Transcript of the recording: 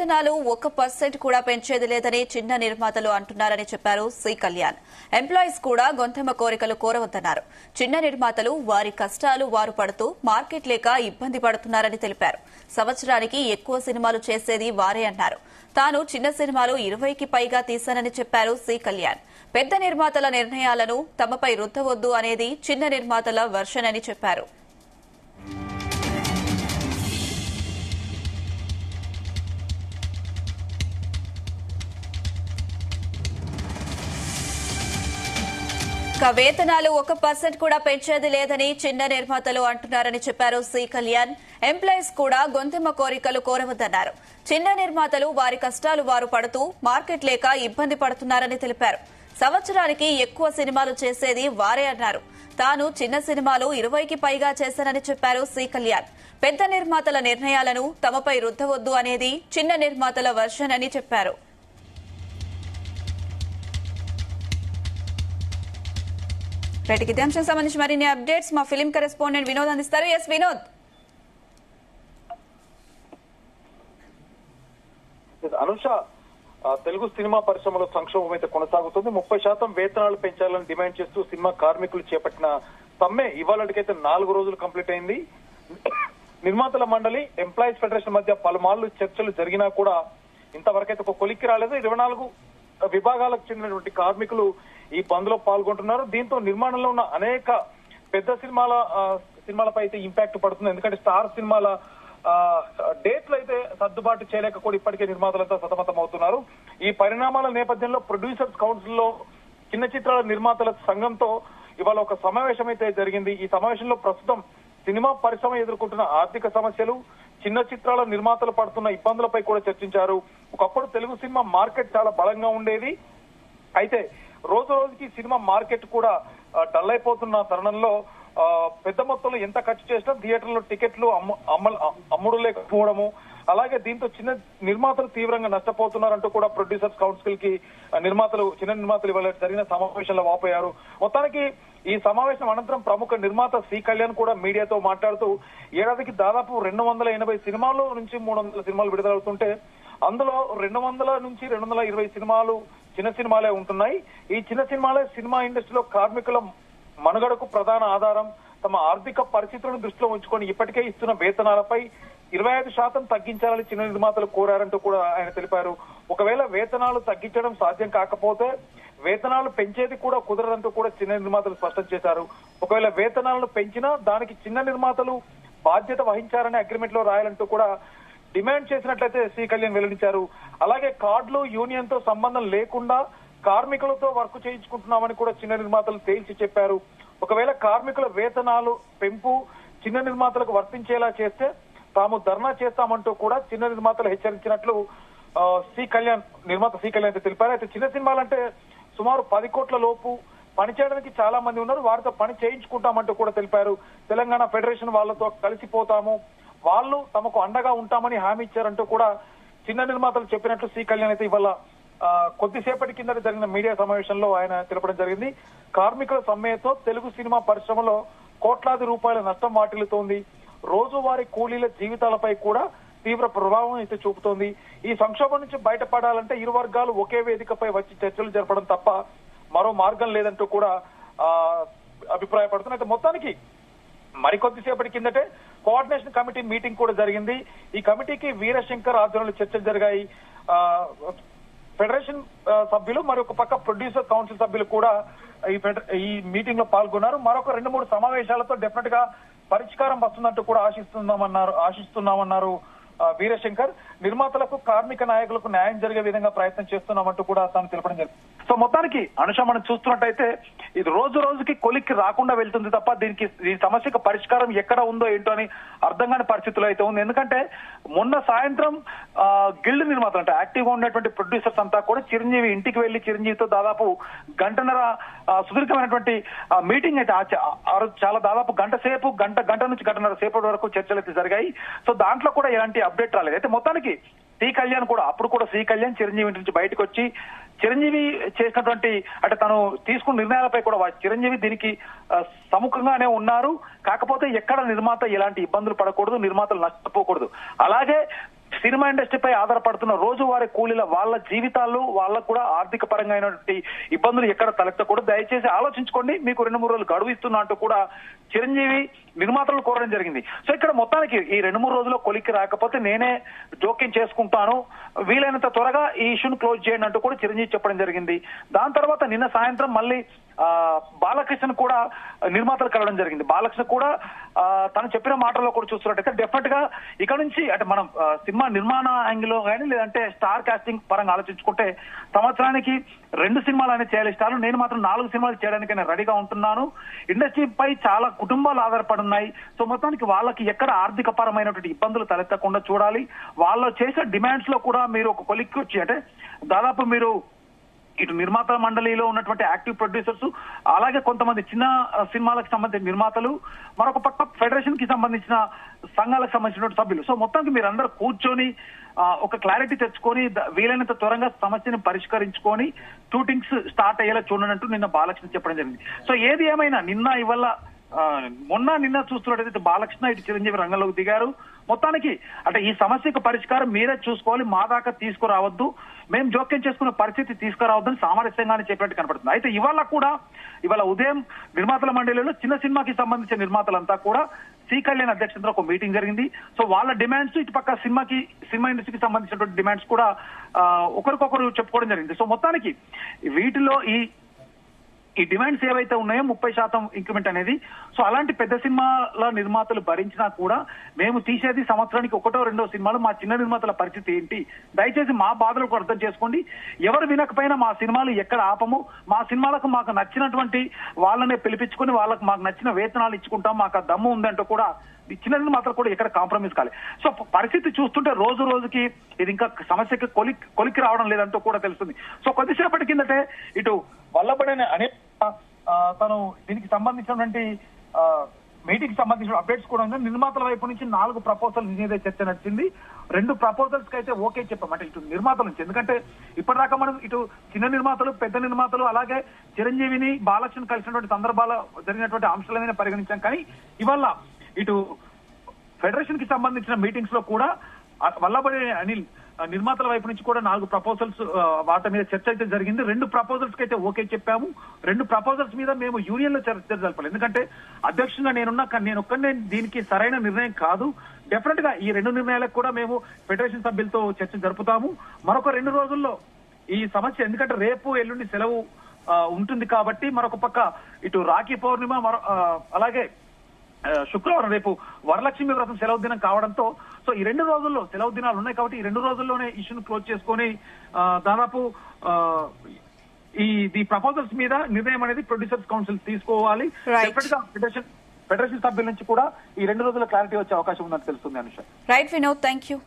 వేతనాలు 1% కూడా పెంచేది లేదని చిన్న నిర్మాతలు అంటున్నారని చెప్పారు సి కళ్యాణ్. ఎంప్లాయీస్ కూడా గొంతెమ్మ కోరికలు కోరవద్దన్నారు. చిన్న నిర్మాతలు వారి కష్టాలు వారు పడుతూ మార్కెట్ లేక ఇబ్బంది పడుతున్నారని తెలిపారు. సంవత్సరానికి ఎక్కువ సినిమాలు చేసేది వారే అన్నారు. తాను చిన్న సినిమాలు 20కి పైగా తీశానని చెప్పారు సి కళ్యాణ్. పెద్ద నిర్మాతల నిర్ణయాలను తమపై రుద్దవద్దు అనేది చిన్న నిర్మాతల వర్షన్ అని చెప్పారు. వేతనాలు 1% కూడా పెంచేది లేదని చిన్న నిర్మాతలు అంటున్నారని చెప్పారు సి కళ్యాణ్. ఎంప్లాయీస్ కూడా గొంతెమ్మ కోరికలు కోరవద్దన్నారు. చిన్న నిర్మాతలు వారి కష్టాలు వారు పడుతూ మార్కెట్ లేక ఇబ్బంది పడుతున్నారని తెలిపారు. సంవత్సరానికి ఎక్కువ సినిమాలు చేసేది వారే అన్నారు. తాను చిన్న సినిమాలు 20కి పైగా చేశానని చెప్పారు సి కళ్యాణ్. పెద్ద నిర్మాతల నిర్ణయాలను తమపై రుద్దవద్దు అనేది చిన్న నిర్మాతల వర్షన్ అని చెప్పారు. ఇదే అంశం సంబంధించి మరిన్ని అప్డేట్స్ మా ఫిలిం కరెస్పాండెంట్ వినోద్ అందిస్తారు. ఎస్ వినోద్. అనుష, తెలుగు సినిమా పరిశ్రమలో సంక్షోభం అయితే కొనసాగుతుంది. 30% వేతనాలు పెంచాలని డిమాండ్ చేస్తూ సినిమా కార్మికులు చేపట్టిన సమ్మె ఇవాళకైతే 4 రోజులు కంప్లీట్ అయింది. నిర్మాతల మండలి, ఎంప్లాయీస్ ఫెడరేషన్ మధ్య పలుమార్లు చర్చలు జరిగినా కూడా ఇంతవరకైతే ఒక కొలిక్కి రాలేదు. 24 విభాగాలకు చెందినటువంటి కార్మికులు ఈ బంద్ లో పాల్గొంటున్నారు. దీంతో నిర్మాణంలో ఉన్న అనేక పెద్ద సినిమాలపై అయితే ఇంపాక్ట్ పడుతుంది. ఎందుకంటే స్టార్ సినిమాల డేట్లు అయితే సర్దుబాటు చేయలేక కూడా ఇప్పటికే నిర్మాతలంతా సతమతం అవుతున్నారు. ఈ పరిణామాల నేపథ్యంలో ప్రొడ్యూసర్స్ కౌన్సిల్ లో చిన్న చిత్రాల నిర్మాతల సంఘంతో ఇవాళ ఒక సమావేశం అయితే జరిగింది. ఈ సమావేశంలో ప్రస్తుతం సినిమా పరిశ్రమ ఎదుర్కొంటున్న ఆర్థిక సమస్యలు, చిన్న చిత్రాల నిర్మాతలు పడుతున్న ఇబ్బందులపై కూడా చర్చించారు. ఒకప్పుడు తెలుగు సినిమా మార్కెట్ చాలా బలంగా ఉండేది. అయితే రోజు రోజుకి సినిమా మార్కెట్ కూడా డల్ అయిపోతున్న తరుణంలో పెద్ద మొత్తంలో ఎంత ఖర్చు చేసినా థియేటర్లో టికెట్లు అమ్ముడు లేకపోవడము, అలాగే దీంతో చిన్న నిర్మాతలు తీవ్రంగా నష్టపోతున్నారంటూ కూడా ప్రొడ్యూసర్స్ కౌన్సిల్ కి చిన్న నిర్మాతలు ఇవాళ జరిగిన సమావేశంలో వాపోయారు. మొత్తానికి ఈ సమావేశం అనంతరం ప్రముఖ నిర్మాత సి కళ్యాణ్ కూడా మీడియాతో మాట్లాడుతూ ఏడాదికి దాదాపు 280 సినిమాలు నుంచి 300 సినిమాలు విడుదలవుతుంటే అందులో 200 నుంచి 220 సినిమాలు చిన్న సినిమాలే ఉంటున్నాయి. ఈ చిన్న సినిమాలే సినిమా ఇండస్ట్రీలో కార్మికుల మనుగడకు ప్రధాన ఆధారం. తమ ఆర్థిక పరిస్థితులను దృష్టిలో ఉంచుకొని ఇప్పటికే ఇస్తున్న వేతనాలపై 25% తగ్గించాలని చిన్న నిర్మాతలు కోరారంటూ కూడా ఆయన తెలిపారు. ఒకవేళ వేతనాలు తగ్గించడం సాధ్యం కాకపోతే వేతనాలు పెంచేది కూడా కుదరదంటూ కూడా చిన్న నిర్మాతలు స్పష్టం చేశారు. ఒకవేళ వేతనాలను పెంచినా దానికి చిన్న నిర్మాతలు బాధ్యత వహించారనే అగ్రిమెంట్ లో రాయాలంటూ కూడా డిమాండ్ చేసినట్లయితే సి కళ్యాణ్ వెల్లడించారు. అలాగే కార్డులు, యూనియన్ తో సంబంధం లేకుండా కార్మికులతో వర్క్ చేయించుకుంటున్నామని కూడా చిన్న నిర్మాతలు తేల్చి చెప్పారు. ఒకవేళ కార్మికుల వేతనాలు పెంపు చిన్న నిర్మాతలకు వర్తించేలా చేస్తే తాము ధర్నా చేస్తామంటూ కూడా చిన్న నిర్మాతలు హెచ్చరించినట్లు నిర్మాత సి కళ్యాణ్ అయితే తెలిపారు. అయితే చిన్న సినిమాలంటే సుమారు 10 కోట్ల లోపు పనిచేయడానికి చాలా మంది ఉన్నారు. వారితో పని చేయించుకుంటామంటూ కూడా తెలిపారు. తెలంగాణ ఫెడరేషన్ వాళ్ళతో కలిసిపోతాము, వాళ్ళు తమకు అండగా ఉంటామని హామీ ఇచ్చారంటూ కూడా చిన్న నిర్మాతలు చెప్పినట్లు సి కళ్యాణ్ అయితే ఇవాళ కొద్దిసేపటి కింద జరిగిన మీడియా సమావేశంలో ఆయన తెలపడం జరిగింది. కార్మికుల సమ్మెతో తెలుగు సినిమా పరిశ్రమలో కోట్లాది రూపాయల నష్టం వాటిల్లుతోంది. రోజువారీ కూలీల జీవితాలపై కూడా తీవ్ర ప్రభావం అయితే చూపుతోంది. ఈ సంక్షోభం నుంచి బయటపడాలంటే ఇరు వర్గాలు ఒకే వేదికపై వచ్చి చర్చలు జరపడం తప్ప మరో మార్గం లేదంటూ కూడా అభిప్రాయపడుతున్నారు. అయితే మొత్తానికి మరికొద్దిసేపటి కిందటే కోఆర్డినేషన్ కమిటీ మీటింగ్ కూడా జరిగింది. ఈ కమిటీకి వీరశంకర్ ఆధ్వర్యంలో చర్చలు జరిగాయి. ఫెడరేషన్ సభ్యులు మరొక పక్క ప్రొడ్యూసర్ కౌన్సిల్ సభ్యులు కూడా ఈ మీటింగ్ లో పాల్గొన్నారు. మరొక 2-3 సమావేశాలతో డెఫినెట్ గా పరిష్కారం వస్తుందంటూ కూడా ఆశిస్తున్నామన్నారు వీరశంకర్. నిర్మాతలకు, కార్మిక నాయకులకు న్యాయం జరిగే విధంగా ప్రయత్నం చేస్తున్నామంటూ కూడా తాను తెలపడం జరిగింది. సో మొత్తానికి అనుష, మనం చూస్తున్నట్టయితే ఇది రోజు రోజుకి కొలిక్కి రాకుండా వెళ్తుంది తప్ప ఈ సమస్యకు పరిష్కారం ఎక్కడ ఉందో ఏంటో అని అర్థం కాని పరిస్థితులు అయితే ఉంది. ఎందుకంటే మొన్న సాయంత్రం గిల్డ్ నిర్మాతలు అంటే యాక్టివ్ గా ఉన్నటువంటి ప్రొడ్యూసర్స్ అంతా కూడా చిరంజీవి ఇంటికి వెళ్లి చిరంజీవితో దాదాపు గంటన్నర సుదీర్ఘమైనటువంటి మీటింగ్ అయితే చాలా దాదాపు గంట నుంచి గంటన్నర సేపటి వరకు చర్చలు అయితే జరిగాయి. సో దాంట్లో కూడా ఎలాంటి అప్డేట్ రాలేదు. అయితే మొత్తానికి సి కళ్యాణ్ కూడా సి కళ్యాణ్ చిరంజీవి ఇంటి నుంచి బయటకు వచ్చి చిరంజీవి చేసినటువంటి అంటే తను తీసుకున్న నిర్ణయాలపై కూడా చిరంజీవి దీనికి సముఖంగానే ఉన్నారు. కాకపోతే ఎక్కడ నిర్మాత ఎలాంటి ఇబ్బందులు పడకూడదు, నిర్మాతలు నష్టపోకూడదు. అలాగే సినిమా ఇండస్ట్రీపై ఆధారపడుతున్న రోజువారీ కూలీల వాళ్ళ జీవితాల్లో వాళ్ళకు కూడా ఆర్థిక పరంగా అయినటువంటి ఇబ్బందులు ఎక్కడ తలెత్తకూడదు. దయచేసి ఆలోచించుకోండి, మీకు 2-3 రోజులు గడువు ఇస్తున్నా అంటూ కూడా చిరంజీవి నిర్మాతలు కోరడం జరిగింది. సో ఇక్కడ మొత్తానికి ఈ 2-3 రోజుల్లో కొలిక్కి రాకపోతే నేనే జోక్యం చేసుకుంటాను, వీలైనంత త్వరగా ఈ ఇష్యూను క్లోజ్ చేయండి అంటూ కూడా చిరంజీవి చెప్పడం జరిగింది. దాని తర్వాత నిన్న సాయంత్రం మళ్ళీ బాలకృష్ణ కూడా నిర్మాతలు కలవడం జరిగింది. బాలకృష్ణ కూడా తను చెప్పిన మాటల్లో కూడా చూస్తున్నట్టయితే డెఫినెట్ గా ఇక్కడ నుంచి అంటే మనం సినిమా నిర్మాణ యాంగిల్ కానీ లేదంటే స్టార్ కాస్టింగ్ పరంగా ఆలోచించుకుంటే సంవత్సరానికి 2 సినిమాలు అనేది చేయాలి స్టార్లు, నేను మాత్రం 4 సినిమాలు చేయడానికి నేను రెడీగా ఉంటున్నాను. ఇండస్ట్రీపై చాలా కుటుంబాలు ఆధారపడి ఉన్నాయి. సో మొత్తానికి వాళ్ళకి ఎక్కడ ఆర్థిక పరమైనటువంటి ఇబ్బందులు తలెత్తకుండా చూడాలి. వాళ్ళు చేసే డిమాండ్స్ లో కూడా మీరు ఒక కొలిక్కి వచ్చి అంటే దాదాపు మీరు ఇటు నిర్మాత మండలిలో ఉన్నటువంటి యాక్టివ్ ప్రొడ్యూసర్స్, అలాగే కొంతమంది చిన్న సినిమాలకు సంబంధించిన నిర్మాతలు, మరొక పక్క ఫెడరేషన్ కి సంబంధించిన సంఘాలకు సంబంధించినటువంటి సభ్యులు. సో మొత్తానికి మీరందరూ కూర్చొని ఒక క్లారిటీ తెచ్చుకొని వీలైనంత త్వరగా సమస్యని పరిష్కరించుకొని షూటింగ్స్ స్టార్ట్ అయ్యేలా చూడనంటూ నిన్న బాలకృష్ణ చెప్పడం జరిగింది. సో ఏది ఏమైనా నిన్న చూస్తున్నట్టయితే బాలకృష్ణ ఇటు చిరంజీవి రంగంలోకి దిగారు. మొత్తానికి అంటే ఈ సమస్యకు పరిష్కారం మీరే చూసుకోవాలి, మా దాకా తీసుకురావద్దు, మేము జోక్యం చేసుకున్న పరిస్థితి తీసుకురావద్దని సామరస్యంగానే చెప్పినట్టు కనపడుతుంది. అయితే ఇవాళ ఉదయం నిర్మాతల మండలిలో చిన్న సినిమాకి సంబంధించిన నిర్మాతలంతా కూడా సి కళ్యాణ్ అధ్యక్షతలో ఒక మీటింగ్ జరిగింది. సో వాళ్ళ డిమాండ్స్ ఇటు పక్క సినిమా ఇండస్ట్రీకి సంబంధించినటువంటి డిమాండ్స్ కూడా ఒకరికొకరు చెప్పుకోవడం జరిగింది. సో మొత్తానికి వీటిలో ఈ డిమాండ్స్ ఏవైతే ఉన్నాయో 30% ఇంక్రిమెంట్ అనేది, సో అలాంటి పెద్ద సినిమాల నిర్మాతలు భరించినా కూడా మేము తీసేది సంవత్సరానికి 1-2 సినిమాలు, మా చిన్న నిర్మాతల పరిస్థితి ఏంటి, దయచేసి మా బాధలకు అర్థం చేసుకోండి. ఎవరు వినకపోయినా మా సినిమాలు ఎక్కడ ఆపము, మా సినిమాలకు మాకు నచ్చినటువంటి వాళ్ళనే పిలిపించుకుని వాళ్ళకు మాకు నచ్చిన వేతనాలు ఇచ్చుకుంటాం, మాకు ఆ దమ్ము ఉందంటూ కూడా చిన్న నిర్మాతలు కూడా ఎక్కడ కాంప్రమైజ్ కాలేదు. సో పరిస్థితి చూస్తుంటే రోజు రోజుకి ఇది ఇంకా సమస్యకి కొలిక్కి రావడం లేదంటూ కూడా తెలుస్తుంది. సో కొద్దిసేపటి కిందటే ఇటు వల్లభనేని అనే తను దీనికి సంబంధించినటువంటి మీటింగ్ సంబంధించిన అప్డేట్స్ కూడా ఉంది. నిర్మాతల వైపు నుంచి 4 ప్రపోజల్ మీద చర్చ నడిచింది. 2 ప్రపోజల్స్ కి అయితే ఓకే చెప్పామంటే ఇటు నిర్మాతల నుంచి, ఎందుకంటే ఇప్పటిదాకా మనం ఇటు చిన్న నిర్మాతలు, పెద్ద నిర్మాతలు, అలాగే చిరంజీవిని బాలకృష్ణ కలిసినటువంటి సందర్భాల్లో జరిగినటువంటి అంశాలమైన పరిగణించాం. కానీ ఇవాళ ఇటు ఫెడరేషన్ కి సంబంధించిన మీటింగ్స్ లో కూడా వల్లభనేని అనిల్ నిర్మాతల వైపు నుంచి కూడా 4 ప్రపోజల్స్ వాటి మీద చర్చ అయితే జరిగింది. 2 ప్రపోజల్స్ కి అయితే ఓకే చెప్పాము. 2 ప్రపోజల్స్ మీద మేము యూనియన్ లో చర్చ జరపాలి, ఎందుకంటే అధ్యక్షుడిగా నేను ఒక్కనే దీనికి సరైన నిర్ణయం కాదు. డెఫినెట్ గా ఈ 2 నిర్ణయాలకు కూడా మేము ఫెడరేషన్ సభ్యులతో చర్చ జరుపుతాము. మరొక 2 రోజుల్లో ఈ సమస్య, ఎందుకంటే రేపు ఎల్లుండి సెలవు ఉంటుంది కాబట్టి, మరొక పక్క ఇటు రాఖీ పౌర్ణిమ, అలాగే శుక్రవారం రేపు వరలక్ష్మి వ్రతం సెలవు దినం కావడంతో సో ఈ 2 రోజుల్లో సెలవు దినాలు ఉన్నాయి కాబట్టి ఈ 2 రోజుల్లోనే ఇష్యూను క్లోజ్ చేసుకొని దాదాపు ఈ ప్రపోజల్స్ మీద నిర్ణయం అనేది ప్రొడ్యూసర్స్ కౌన్సిల్ తీసుకోవాలి. ఫెడరేషన్ సభ్యుల నుంచి కూడా ఈ 2 రోజుల క్లారిటీ వచ్చే అవకాశం ఉందని తెలుస్తుంది. Anusha. Right Vinod, thank you.